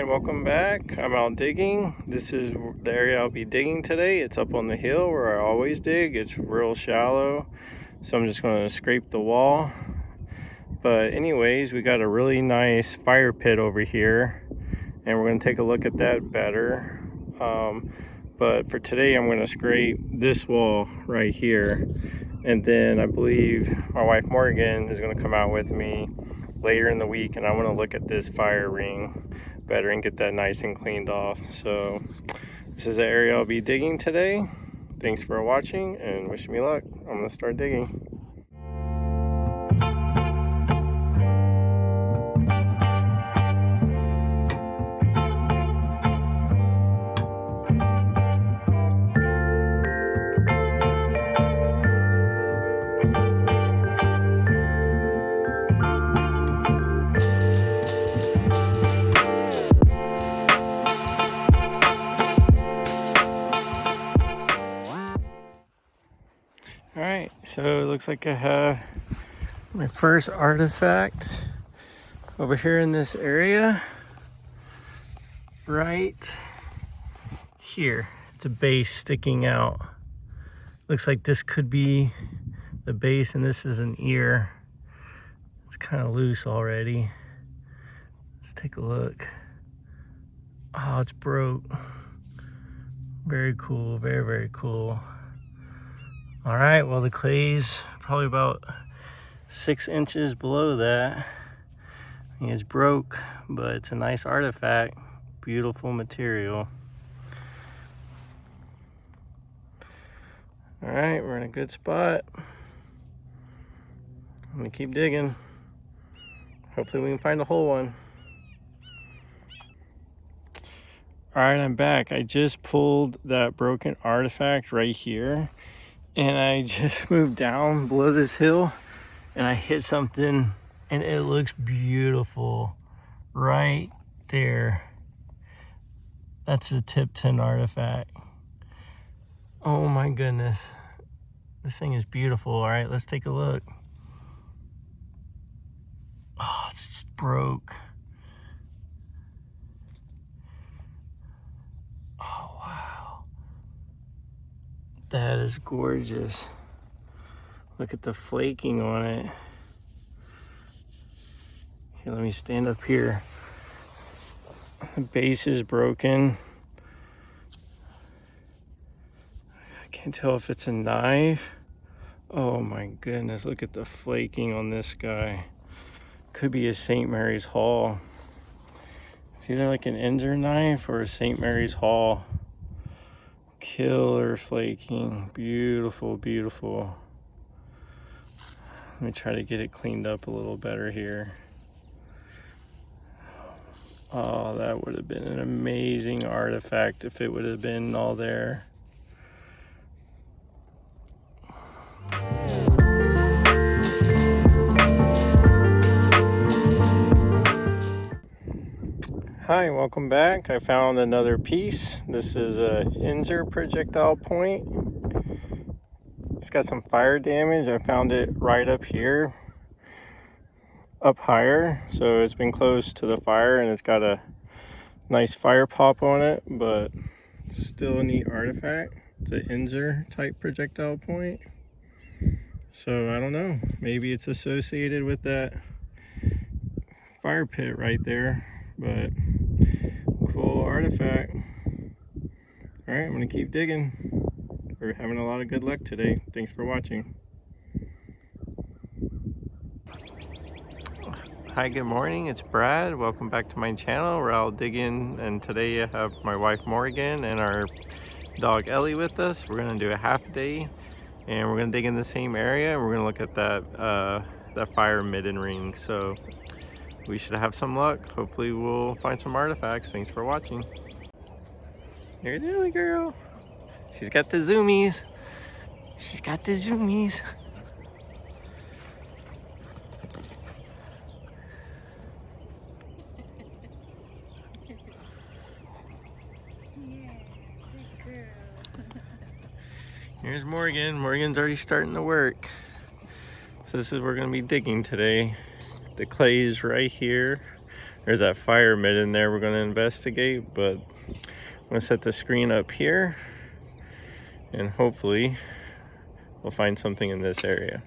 welcome back. I'm out digging. This is the area I'll be digging today. It's up on the hill where I always dig. It's real shallow, so I'm just going to scrape the wall. But anyways, we got a really nice fire pit over here, and we're going to take a look at that better. But for today, I'm going to scrape this wall right here, and then I believe my wife Morgan is going to come out with me later in the week, and I want to look at this fire ring better and get that nice and cleaned off. So this is the area I'll be digging today. Thanks for watching and wish me luck. I'm going to start digging. Alright, so it looks like I have my first artifact over here in this area. Right here. It's a base sticking out. Looks like this could be the base, and this is an ear. It's kind of loose already. Let's take a look. Oh, it's broke. Very cool, very, very cool. All right, well, the clay's probably about 6 inches below that. I mean, it's broke, but it's a nice artifact. Beautiful material. All right, we're in a good spot. I'm gonna keep digging. Hopefully we can find a whole one. All right, I'm back. I just pulled that broken artifact right here, and I just moved down below this hill, and I hit something, and it looks beautiful right there. That's a tip 10 artifact. Oh my goodness. This thing is beautiful. All right, let's take a look. Oh, it's just broke. Oh, wow. That is gorgeous. Look at the flaking on it. Here, let me stand up here. The base is broken. I can't tell if it's a knife. Oh my goodness, look at the flaking on this guy. Could be a St. Mary's Hall. It's either like an Ender knife or a St. Mary's Hall. Killer flaking. Beautiful, beautiful. Let me try to get it cleaned up a little better here. Oh, that would have been an amazing artifact if it would have been all there. Hi, welcome back. I found another piece. This is a Inzer projectile point. It's got some fire damage. I found it right up here, up higher, so it's been close to the fire, and it's got a nice fire pop on it, but still a neat artifact. It's an Inzer type projectile point. So I don't know, maybe it's associated with that fire pit right there, but cool artifact. All right, I'm gonna keep digging. We're having a lot of good luck today. Thanks for watching. Hi, good morning. It's Brad. Welcome back to my channel. We're out digging, and today I have my wife Morgan and our dog Ellie with us. We're gonna do a half day, and we're gonna dig in the same area, and we're gonna look at that fire midden ring. So we should have some luck. Hopefully we'll find some artifacts. Thanks for watching. There's Ellie girl. She's got the zoomies. She's got the zoomies. Here's Morgan. Morgan's already starting to work. So this is where we're gonna be digging today. The clay is right here. There's that fire mid in there we're going to investigate, but I'm going to set the screen up here and hopefully we'll find something in this area.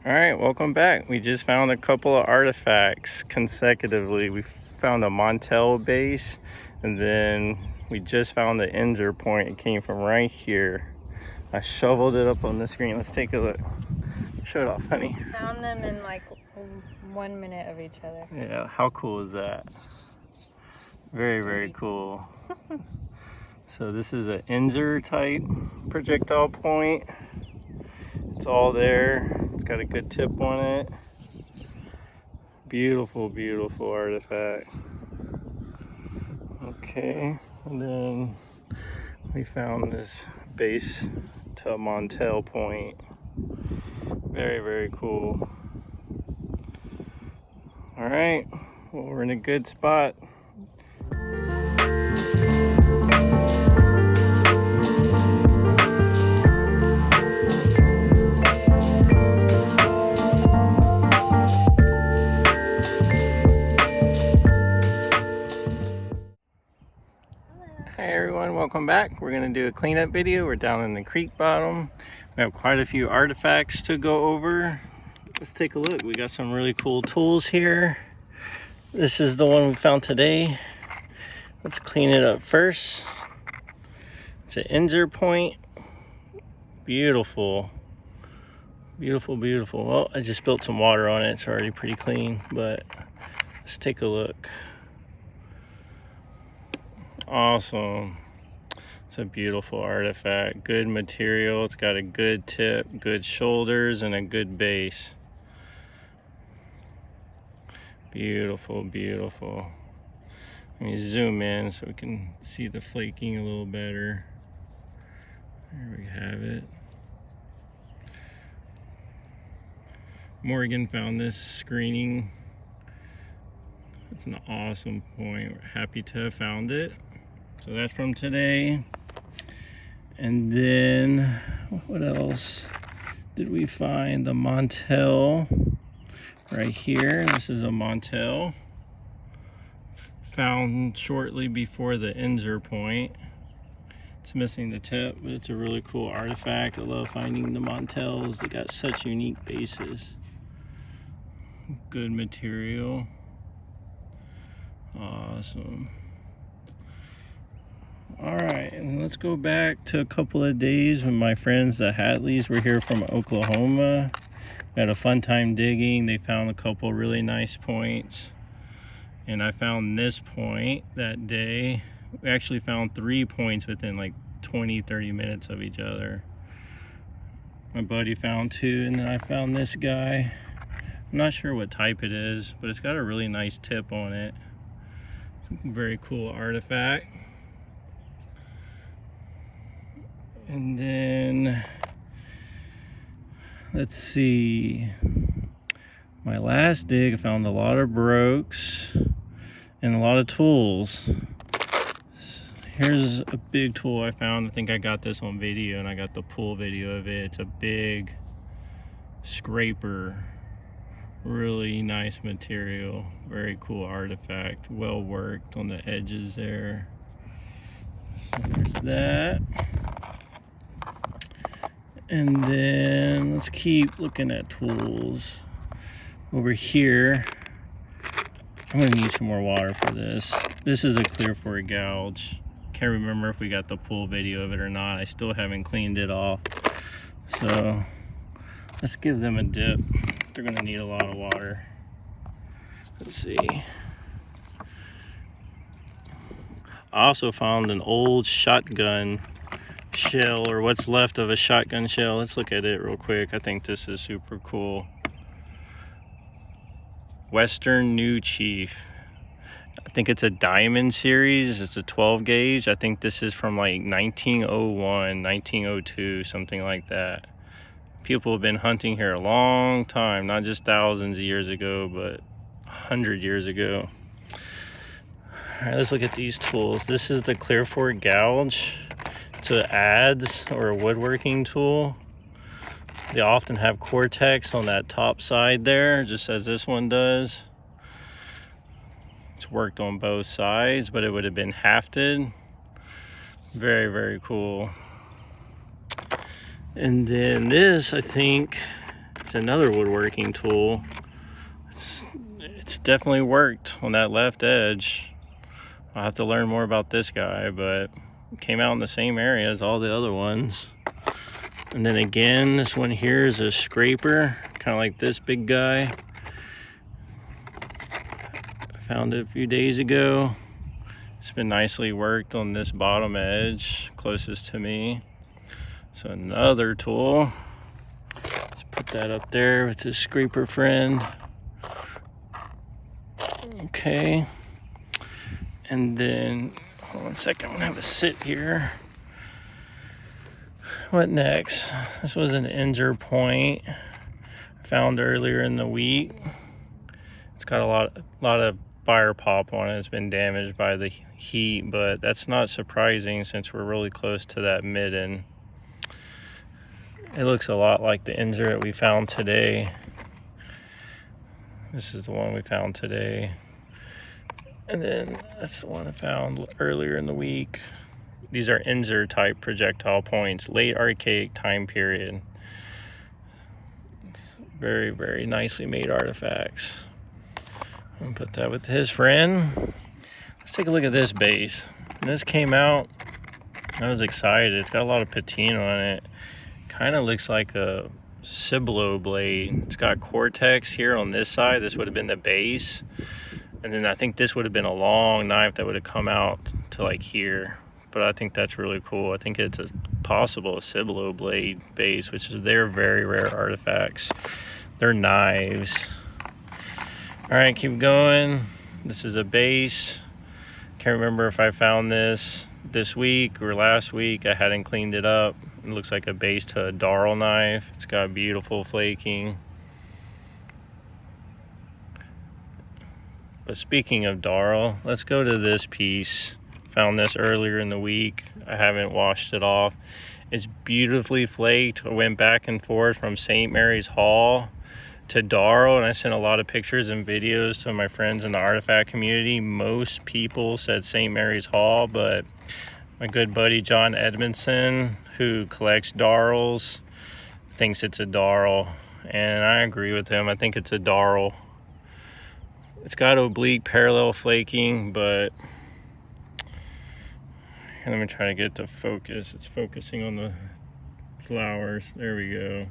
Alright, welcome back. We just found a couple of artifacts consecutively. We found a Montel base, and then we just found the Injure point. It came from right here. I shoveled it up on the screen. Let's take a look. Show it off, honey. Found them in like 1 minute of each other. Yeah, how cool is that? Very, very cool. So this is an Injure type projectile point. It's all there. It's got a good tip on it. Beautiful, beautiful artifact. Okay, and then we found this base to a Montel point. Very, very cool. All right, well, we're in a good spot. Hey everyone, welcome back. We're going to do a cleanup video. We're down in the creek bottom. We have quite a few artifacts to go over. Let's take a look. We got some really cool tools here. This is the one we found today. Let's clean it up first. It's an Injure point. Beautiful. Beautiful, beautiful. Well, I just spilled some water on it. It's already pretty clean, but let's take a look. Awesome. It's a beautiful artifact. Good material. It's got a good tip, good shoulders, and a good base. Beautiful, beautiful. Let me zoom in so we can see the flaking a little better. There we have it. Morgan found this screening. It's an awesome point. We're happy to have found it. So that's from today. And then what else did we find? The Montel right here. This is a Montel found shortly before the Injure point. It's missing the tip, but it's a really cool artifact. I love finding the Montels. They got such unique bases. Good material. Awesome. All right, and let's go back to a couple of days when my friends the Hadleys were here from Oklahoma. We had a fun time digging. They found a couple really nice points, and I found this point that day. We actually found 3 points within like 20-30 minutes of each other. My buddy found 2, and then I found this guy. I'm not sure what type it is, but it's got a really nice tip on it. It's a very cool artifact. And then let's see, my last dig I found a lot of brokes and a lot of tools. Here's a big tool I found. I think I got this on video, and I got the pull video of it. It's a big scraper. Really nice material. Very cool artifact. Well worked on the edges there. So there's that. And then let's keep looking at tools. Over here, I'm gonna need some more water for this. This is a clear for a gouge. Can't remember if we got the pull video of it or not. I still haven't cleaned it off. So let's give them a dip. They're gonna need a lot of water. Let's see. I also found an old shotgun shell, or what's left of a shotgun shell. Let's look at it real quick. I think this is super cool. Western New Chief. I think it's a diamond series. It's a 12 gauge. I think this is from like 1901, 1902, something like that. People have been hunting here a long time, not just thousands of years ago, but 100 years ago. All right, let's look at these tools. This is the Clearfork gouge. It's an adze or a woodworking tool. They often have Cortex on that top side there, just as this one does. It's worked on both sides, but it would have been hafted. Very, very cool. And then this, I think, is another woodworking tool. It's definitely worked on that left edge. I'll have to learn more about this guy, but it came out in the same area as all the other ones. And then again, this one here is a scraper, kind of like this big guy. Found it a few days ago. It's been nicely worked on this bottom edge closest to me. So another tool. Let's put that up there with this scraper friend. Okay. And then, hold on 1 second, I'm gonna have to sit here. What next? This was an Injure point I found earlier in the week. It's got a lot of fire pop on it. It's been damaged by the heat, but that's not surprising since we're really close to that midden. It looks a lot like the Injure that we found today. This is the one we found today. And then that's the one I found earlier in the week. These are Injure type projectile points, late archaic time period. It's very, very nicely made artifacts. I'm gonna put that with his friend. Let's take a look at this base. When this came out, I was excited. It's got a lot of patina on it. Kind of looks like a Cibolo blade. It's got Cortex here on this side. This would have been the base. And then I think this would have been a long knife that would have come out to like here. But I think that's really cool. I think it's a possible Cibolo blade base, which is they're very rare artifacts. They're knives. All right, keep going. This is a base. Can't remember if I found this week or last week. I hadn't cleaned it up. It looks like a base to a Darl knife. It's got beautiful flaking. But speaking of Darl, let's go to this piece. Found this earlier in the week. I haven't washed it off. It's beautifully flaked. I went back and forth from St. Mary's Hall to Darl, and I sent a lot of pictures and videos to my friends in the artifact community. Most people said St. Mary's Hall, but my good buddy John Edmondson, who collects Darls, thinks it's a Darl, and I agree with him. I think it's a Darl. It's got oblique parallel flaking, but let me try to get it to focus. It's focusing on the flowers. There we go.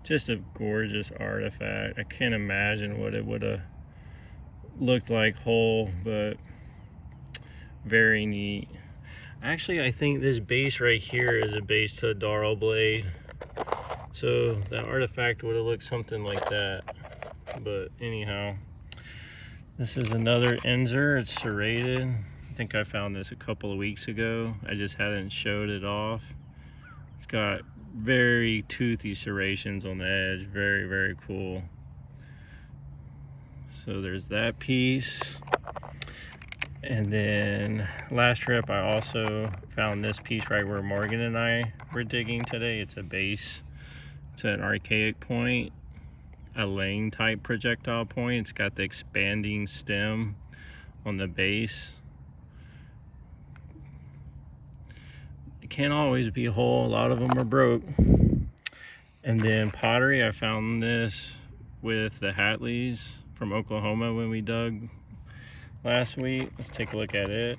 Just a gorgeous artifact. I can't imagine what it would have looked like whole, but very neat. Actually, I think this base right here is a base to a Darl blade. So that artifact would have looked something like that. But anyhow, this is another Injure. It's serrated. I think I found this a couple of weeks ago. I just hadn't showed it off. It's got very toothy serrations on the edge. Very, very cool. So there's that piece. And then last trip I also found this piece right where Morgan and I were digging today. It's a base. It's an archaic point, a Lang type projectile point. It's got the expanding stem on the base. It can't always be whole. A lot of them are broke. And then pottery, I found this with the Hatleys from Oklahoma when we dug last week. Let's take a look at it.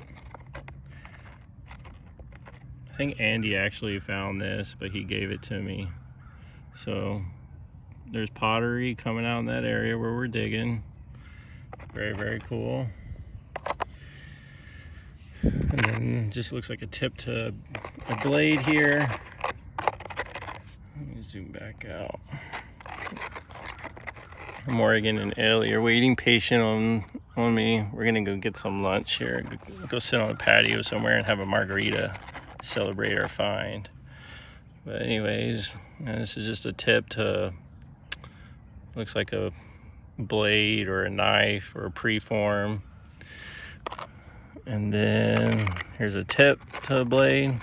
I think Andy actually found this, but he gave it to me. So there's pottery coming out in that area where we're digging. Very, very cool. And then just looks like a tip to a blade here. Let me zoom back out. Morgan and Ellie are waiting patient on me. We're gonna go get some lunch here. Go sit on a patio somewhere and have a margarita. Celebrate our find. But anyways, this is just a tip to, looks like a blade or a knife or a preform. And then here's a tip to a blade.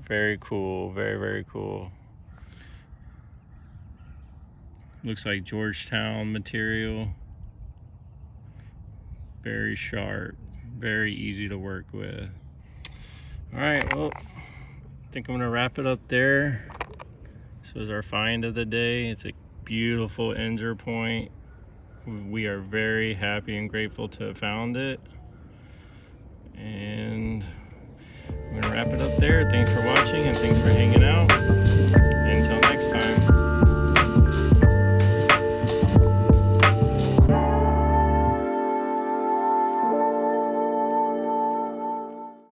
Very cool, very, very cool. Looks like Georgetown material. Very sharp, very easy to work with. All right, well, I think I'm gonna wrap it up there. This was our find of the day. It's a beautiful injure point. We are very happy and grateful to have found it. And I'm gonna wrap it up there. Thanks for watching and thanks for hanging out.